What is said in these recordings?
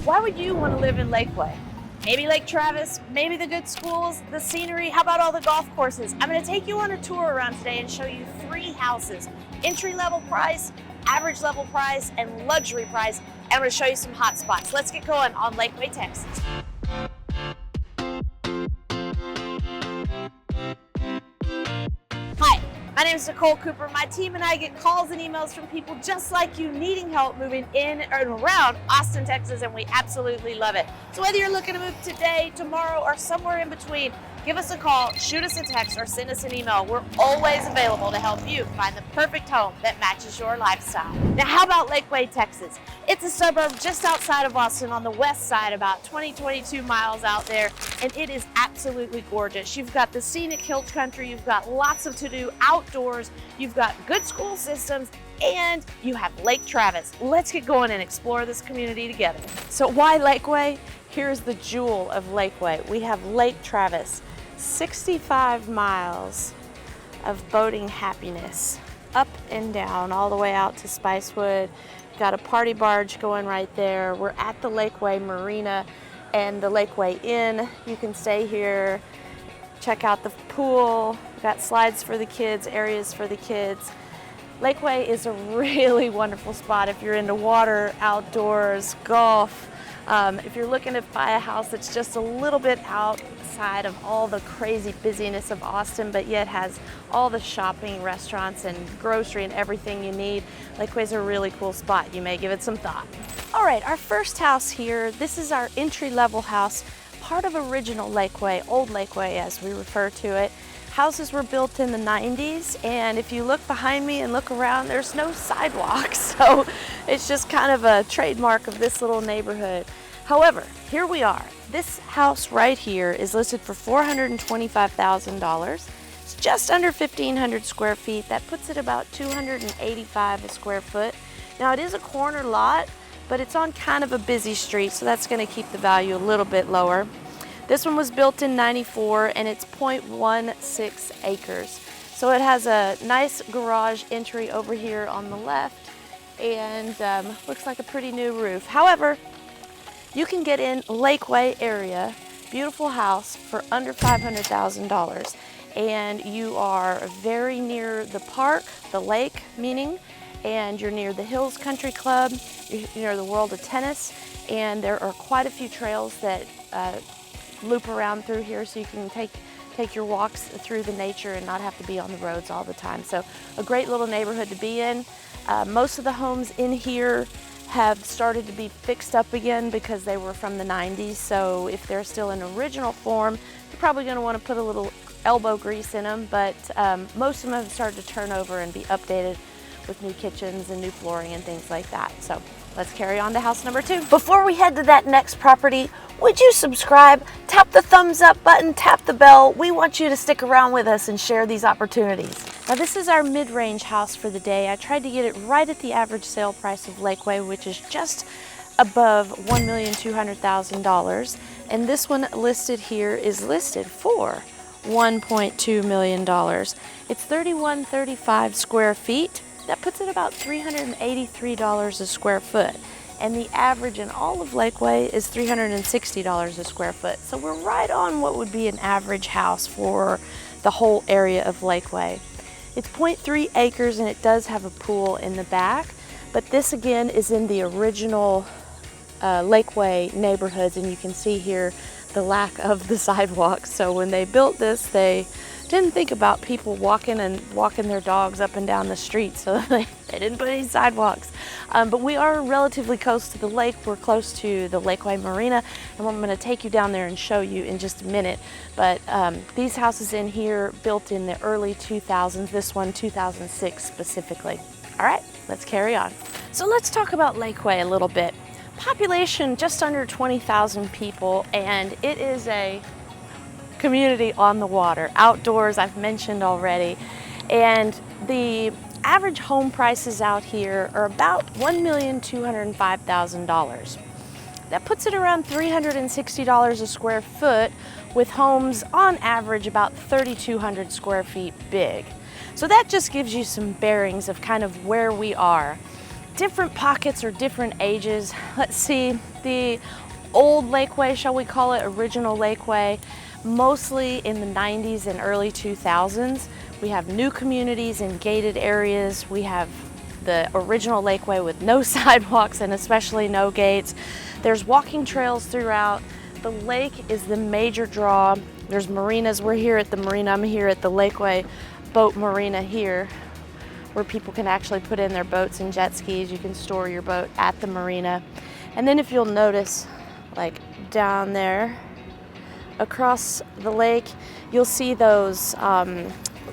Why would you want to live in Lakeway? Maybe Lake Travis, maybe the good schools, the scenery, how about all the golf courses? I'm going to take you on a tour around today and show you 3 houses. Entry level price, average level price, and luxury price. And I'm going to show you some hot spots. Let's get going on Lakeway, Texas. Hi, my name is Nicole Cooper. My team and I get calls and emails from people just like you needing help moving in and around Austin, Texas, and we absolutely love it. So whether you're looking to move today, tomorrow, or somewhere in between, give us a call, shoot us a text, or send us an email. We're always available to help you find the perfect home that matches your lifestyle. Now, how about Lakeway, Texas? It's a suburb just outside of Austin on the west side, about 22 miles out there, and it is absolutely gorgeous. You've got the scenic hill country, you've got lots of to-do outdoors, you've got good school systems, and you have Lake Travis. Let's get going and explore this community together. So why Lakeway? Here's the jewel of Lakeway. We have Lake Travis, 65 miles of boating happiness, up and down, all the way out to Spicewood. Got a party barge going right there. We're at the Lakeway Marina and the Lakeway Inn. You can stay here, check out the pool. We've got slides for the kids, areas for the kids. Lakeway is a really wonderful spot if you're into water, outdoors, golf. If you're looking to buy a house that's just a little bit outside of all the crazy busyness of Austin, but yet has all the shopping, restaurants, and grocery and everything you need, Lakeway's a really cool spot. You may give it some thought. All right, our first house here, this is our entry-level house, part of original Lakeway, old Lakeway as we refer to it. Houses were built in the 90s, and if you look behind me and look around, there's no sidewalks, so it's just kind of a trademark of this little neighborhood. However, here we are. This house right here is listed for $425,000. It's just under 1,500 square feet. That puts it about $285 a square foot. Now, it is a corner lot, but it's on kind of a busy street, so that's going to keep the value a little bit lower. This one was built in '94 and it's 0.16 acres. So it has a nice garage entry over here on the left and looks like a pretty new roof. However, you can get in Lakeway area, beautiful house for under $500,000. And you are very near the park, the lake meaning, and you're near the Hills Country Club, you're near the World of Tennis, and there are quite a few trails that loop around through here so you can take your walks through the nature and not have to be on the roads all the time. So a great little neighborhood to be in. Most of the homes in here have started to be fixed up again because they were from the 90s. So if they're still in original form, you're probably going to want to put a little elbow grease in them, but most of them have started to turn over and be updated with new kitchens and new flooring and things like that. So let's carry on to house number 2. Before we head to that next property, would you subscribe, tap the thumbs up button, tap the bell. We want you to stick around with us and share these opportunities. Now, this is our mid-range house for the day. I tried to get it right at the average sale price of Lakeway, which is just above $1,200,000. And this one listed here is listed for $1.2 million. It's 3135 square feet. That puts it about $383 a square foot. And the average in all of Lakeway is $360 a square foot. So we're right on what would be an average house for the whole area of Lakeway. It's 0.3 acres and it does have a pool in the back, but this again is in the original Lakeway neighborhoods, and you can see here the lack of the sidewalks. So when they built this, they didn't think about people walking their dogs up and down the street, so they didn't put any sidewalks. But we are relatively close to the lake. We're close to the Lakeway Marina, and I'm going to take you down there and show you in just a minute. But these houses in here built in the early 2000s, this one 2006 specifically. All right, let's carry on. So let's talk about Lakeway a little bit. Population just under 20,000 people, and it is a community on the water, outdoors, I've mentioned already. And the average home prices out here are about $1,205,000. That puts it around $360 a square foot, with homes on average about 3,200 square feet big. So that just gives you some bearings of kind of where we are. different pockets or different ages. Let's see, the old Lakeway, shall we call it, original Lakeway, mostly in the 90s and early 2000s. We have new communities in gated areas. We have the original Lakeway with no sidewalks and especially no gates. There's walking trails throughout. The lake is the major draw. There's marinas. We're here at the marina. I'm here at the Lakeway boat marina here, where people can actually put in their boats and jet skis. You can store your boat at the marina. And then if you'll notice, like down there across the lake, you'll see those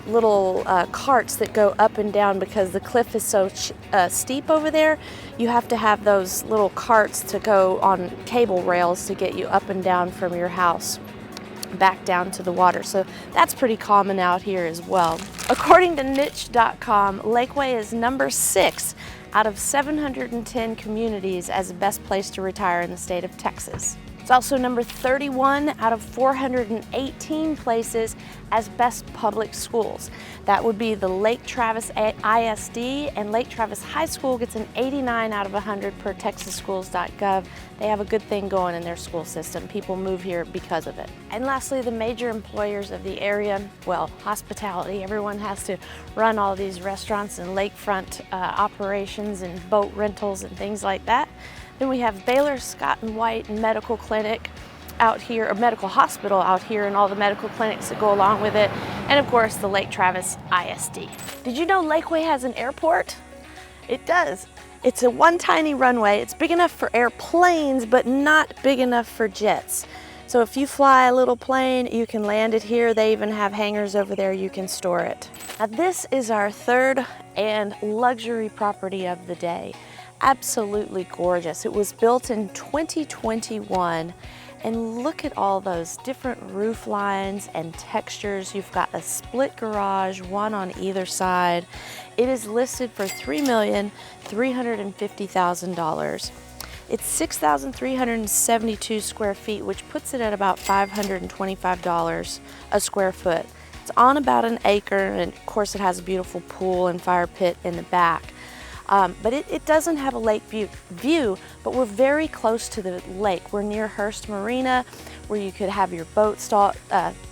little carts that go up and down because the cliff is so steep over there. You have to have those little carts to go on cable rails to get you up and down from your house back down to the water. So that's pretty common out here as well. According to niche.com, Lakeway is number 6 out of 710 communities as the best place to retire in the state of Texas. It's also number 31 out of 418 places as best public schools. That would be the Lake Travis ISD, and Lake Travis High School gets an 89 out of 100 per texasschools.gov. They have a good thing going in their school system. People move here because of it. And lastly, the major employers of the area, well, hospitality. Everyone has to run all these restaurants and lakefront operations and boat rentals and things like that. Then we have Baylor Scott & White Medical Clinic out here, or medical hospital out here, and all the medical clinics that go along with it. And of course, the Lake Travis ISD. Did you know Lakeway has an airport? It does. It's a one tiny runway. It's big enough for airplanes, but not big enough for jets. So if you fly a little plane, you can land it here. They even have hangars over there you can store it. Now this is our third and luxury property of the day. Absolutely gorgeous. It was built in 2021, and look at all those different roof lines and textures. You've got a split garage, one on either side. It is listed for $3,350,000. It's 6,372 square feet, which puts it at about $525 a square foot. It's on about an acre, and of course it has a beautiful pool and fire pit in the back. But it doesn't have a lake view, but we're very close to the lake. We're near Hearst Marina, where you could have your boat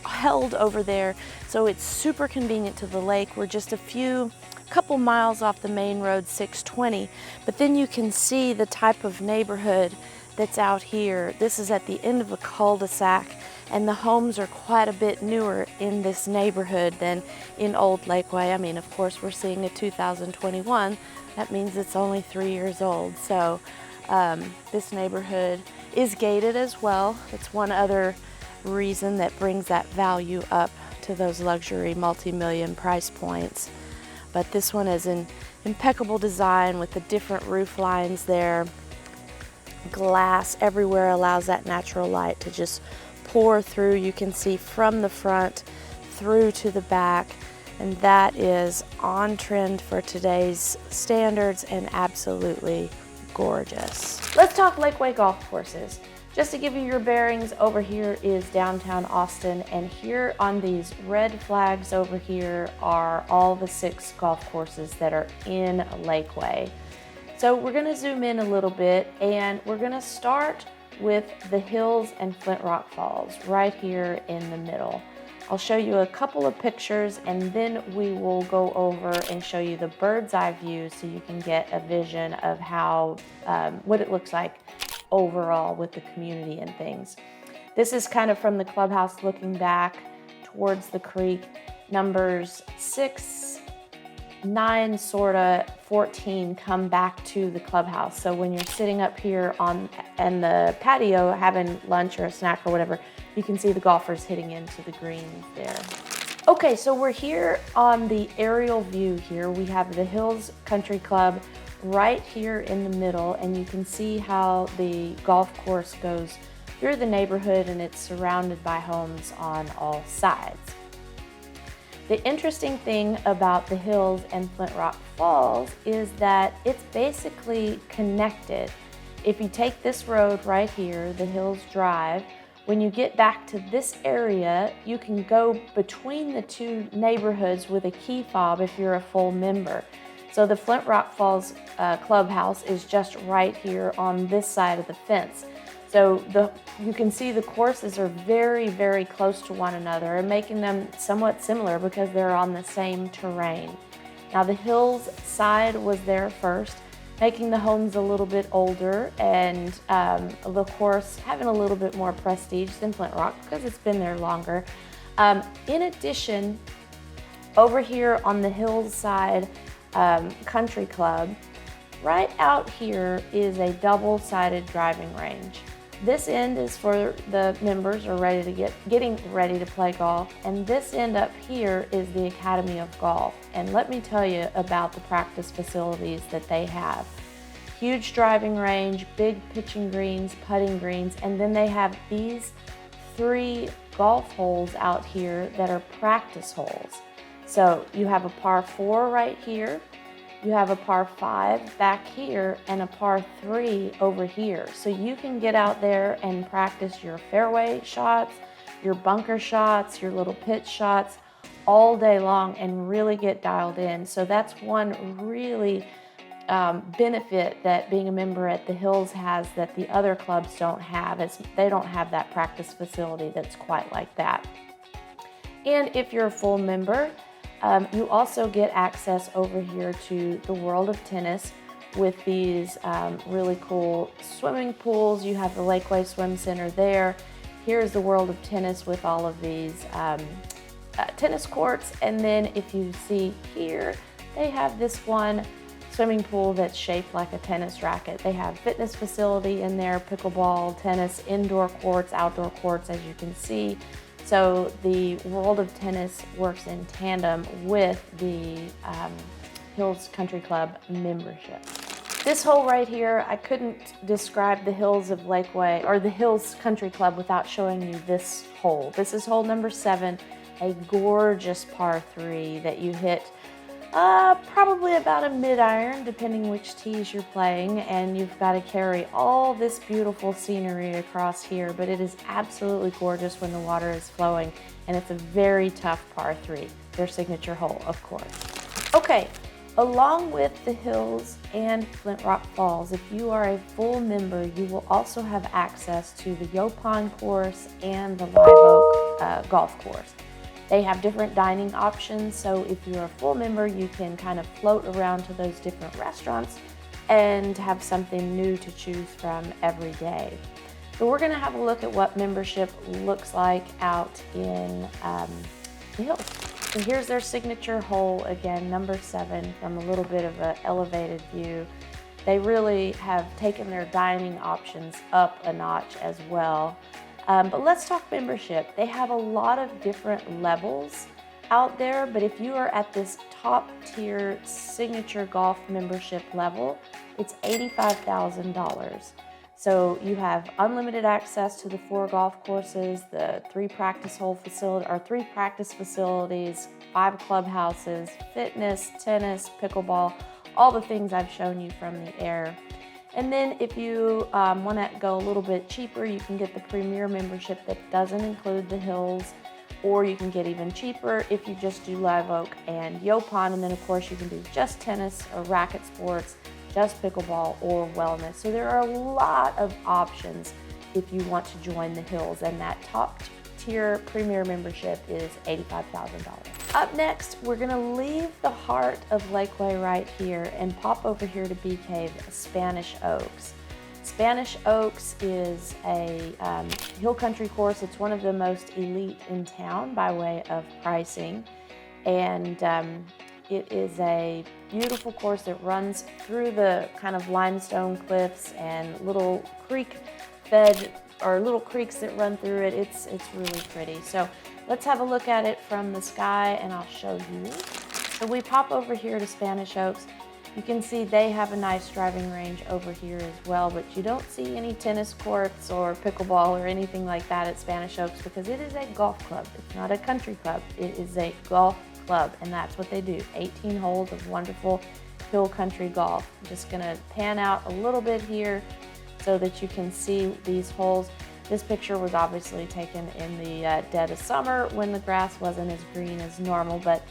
held over there. So it's super convenient to the lake. We're just a couple miles off the main road 620, but then you can see the type of neighborhood that's out here. This is at the end of a cul-de-sac, and the homes are quite a bit newer in this neighborhood than in Old Lakeway. I mean, of course, we're seeing a 2021. That means it's only 3 years old. So this neighborhood is gated as well. It's one other reason that brings that value up to those luxury multi-million price points. But this one is an impeccable design with the different roof lines there. Glass everywhere allows that natural light to just pour through. You can see from the front through to the back, and that is on trend for today's standards and absolutely gorgeous. Let's talk Lakeway golf courses. Just to give you your bearings, over here is downtown Austin, and here on these red flags over here are all the 6 golf courses that are in Lakeway. So we're gonna zoom in a little bit, and we're gonna start with the Hills and Flint Rock Falls right here in the middle. I'll show you a couple of pictures, and then we will go over and show you the bird's eye view so you can get a vision of how, what it looks like overall with the community and things. This is kind of from the clubhouse looking back towards the creek. Numbers 6, 9, sorta, 14 come back to the clubhouse. So when you're sitting up here in the patio having lunch or a snack or whatever, you can see the golfers hitting into the greens there. Okay, so we're here on the aerial view here. We have the Hills Country Club right here in the middle, and you can see how the golf course goes through the neighborhood, and it's surrounded by homes on all sides. The interesting thing about the Hills and Flint Rock Falls is that it's basically connected. If you take this road right here, the Hills Drive, when you get back to this area, you can go between the 2 neighborhoods with a key fob if you're a full member. So the Flint Rock Falls clubhouse is just right here on this side of the fence. So you can see the courses are very, very close to one another and making them somewhat similar because they're on the same terrain. Now the Hills side was there first, making the homes a little bit older and the course having a little bit more prestige than Flint Rock because it's been there longer. In addition, over here on the Hills side country club, right out here is a double-sided driving range. This end is for the members are ready to getting ready to play golf, and this end up here is the Academy of Golf. And let me tell you about the practice facilities that they have. Huge driving range, big pitching greens, putting greens, and then they have these 3 golf holes out here that are practice holes. So you have a par 4 right here, you have a par 5 back here, and a par 3 over here. So you can get out there and practice your fairway shots, your bunker shots, your little pitch shots all day long and really get dialed in. So that's one really benefit that being a member at the Hills has that the other clubs don't have, is they don't have that practice facility that's quite like that. And if you're a full member, you also get access over here to the World of Tennis with these really cool swimming pools. You have the Lakeway Swim Center there. Here's the World of Tennis with all of these tennis courts. And then if you see here, they have this one swimming pool that's shaped like a tennis racket. They have fitness facility in there, pickleball, tennis, indoor courts, outdoor courts, as you can see. So the World of Tennis works in tandem with the Hills Country Club membership. This hole right here, I couldn't describe the Hills of Lakeway or the Hills Country Club without showing you this hole. This is hole number 7, a gorgeous par 3 that you hit probably about a mid-iron, depending which tees you're playing, and you've got to carry all this beautiful scenery across here, but it is absolutely gorgeous when the water is flowing, and it's a very tough par 3, their signature hole, of course. Okay, along with the Hills and Flint Rock Falls, if you are a full member, you will also have access to the Yopon course and the Live Oak golf course. They have different dining options, so if you're a full member, you can kind of float around to those different restaurants and have something new to choose from every day. So we're gonna have a look at what membership looks like out in the Hills. So here's their signature hole, again, number 7, from a little bit of an elevated view. They really have taken their dining options up a notch as well. But let's talk membership. They have a lot of different levels out there, but if you are at this top tier signature golf membership level, it's $85,000. So you have unlimited access to the 4 golf courses, the 3 practice facilities, 5 clubhouses, fitness, tennis, pickleball, all the things I've shown you from the air. And then if you want to go a little bit cheaper, you can get the Premier membership that doesn't include the Hills, or you can get even cheaper if you just do Live Oak and Yopon, and then of course you can do just tennis or racket sports, just pickleball or wellness. So there are a lot of options if you want to join the Hills, and that top tier Premier membership is $85,000. Up next, we're gonna leave the heart of Lakeway right here and pop over here to Bee Cave, Spanish Oaks. Spanish Oaks is a hill country course. It's one of the most elite in town by way of pricing. And it is a beautiful course that runs through the kind of limestone cliffs and little creek fed, or little creeks that run through it. It's really pretty. So let's have a look at it from the sky and I'll show you. So we pop over here to Spanish Oaks. You can see they have a nice driving range over here as well, but you don't see any tennis courts or pickleball or anything like that at Spanish Oaks because it is a golf club. It's not a country club. It is a golf club, and that's what they do. 18 holes of wonderful hill country golf. I'm just gonna pan out a little bit here so that you can see these holes. This picture was obviously taken in the dead of summer when the grass wasn't as green as normal, but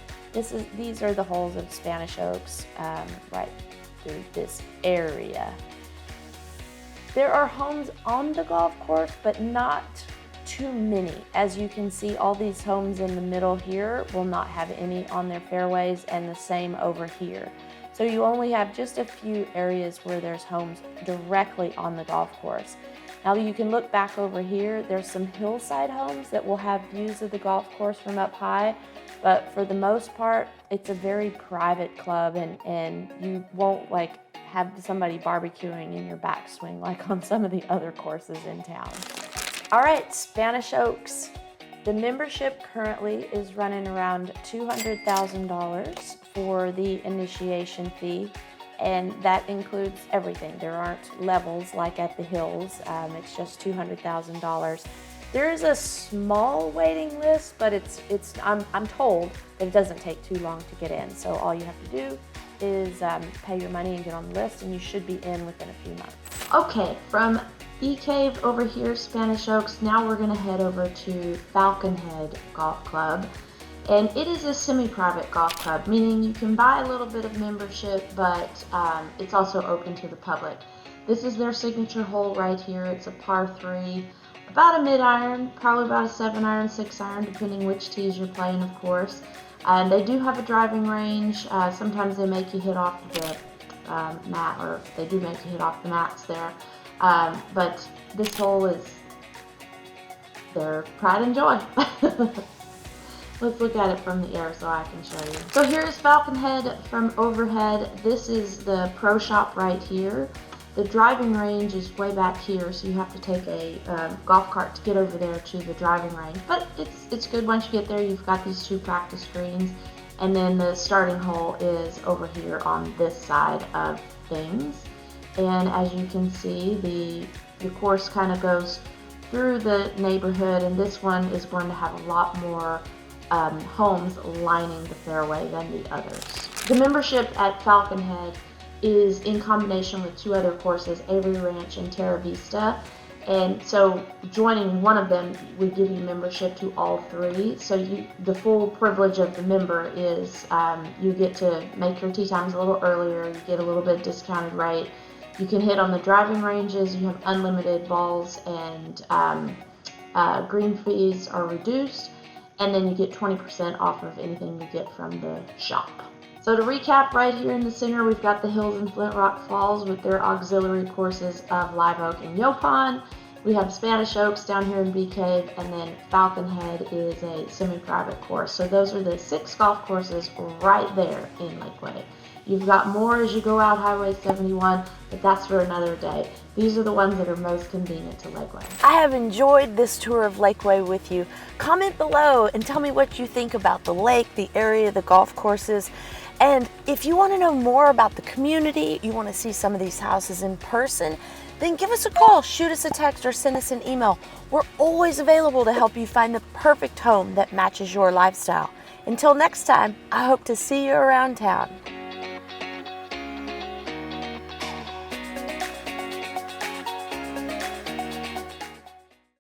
these are the holes of Spanish oaks right through this area. There are homes on the golf course, but not too many. As you can see, all these homes in the middle here will not have any on their fairways, and the same over here. So you only have just a few areas where there's homes directly on the golf course. Now you can look back over here, there's some hillside homes that will have views of the golf course from up high, but for the most part, it's a very private club, and you won't like have somebody barbecuing in your backswing like on some of the other courses in town. All right, Spanish Oaks. The membership currently is running around $200,000 for the initiation fee, and that includes everything. There aren't levels like at the hills. It's just $200,000. There is a small waiting list, but I'm told that it doesn't take too long to get in. So all you have to do is pay your money and get on the list, and you should be in within a few months. Okay, from Bee Cave over here, Spanish Oaks, now we're gonna head over to Falconhead Golf Club. And it is a semi-private golf club, meaning you can buy a little bit of membership, but it's also open to the public. This is their signature hole right here. It's a par 3, about a mid-iron, probably about a 7-iron, 6-iron, depending which tees you're playing, of course. And they do have a driving range. Sometimes they make you hit off the mat, or they do make you hit off the mats there. But this hole is their pride and joy. Let's look at it from the air so I can show you. So here's Falconhead from overhead. This is the pro shop right here. The driving range is way back here, so you have to take a golf cart to get over there to the driving range. But it's good once you get there. You've got these 2 practice greens, and then the starting hole is over here on this side of things. And as you can see, the course kind of goes through the neighborhood, and this one is going to have a lot more homes lining the fairway than the others. The membership at Falconhead is in combination with 2 other courses, Avery Ranch and Terra Vista. And so joining one of them would give you membership to all 3. So the full privilege of the member is you get to make your tee times a little earlier, you get a little bit discounted rate. You can hit on the driving ranges, you have unlimited balls, and green fees are reduced. And then you get 20% off of anything you get from the shop. So to recap, right here in the center, we've got the Hills and Flint Rock Falls with their auxiliary courses of Live Oak and Yopon. We have Spanish Oaks down here in Bee Cave, and then Falconhead is a semi-private course. So those are the 6 golf courses right there in Lakeway. You've got more as you go out Highway 71, but that's for another day. These are the ones that are most convenient to Lakeway. I have enjoyed this tour of Lakeway with you. Comment below and tell me what you think about the lake, the area, the golf courses. And if you want to know more about the community, you want to see some of these houses in person, then give us a call, shoot us a text, or send us an email. We're always available to help you find the perfect home that matches your lifestyle. Until next time, I hope to see you around town.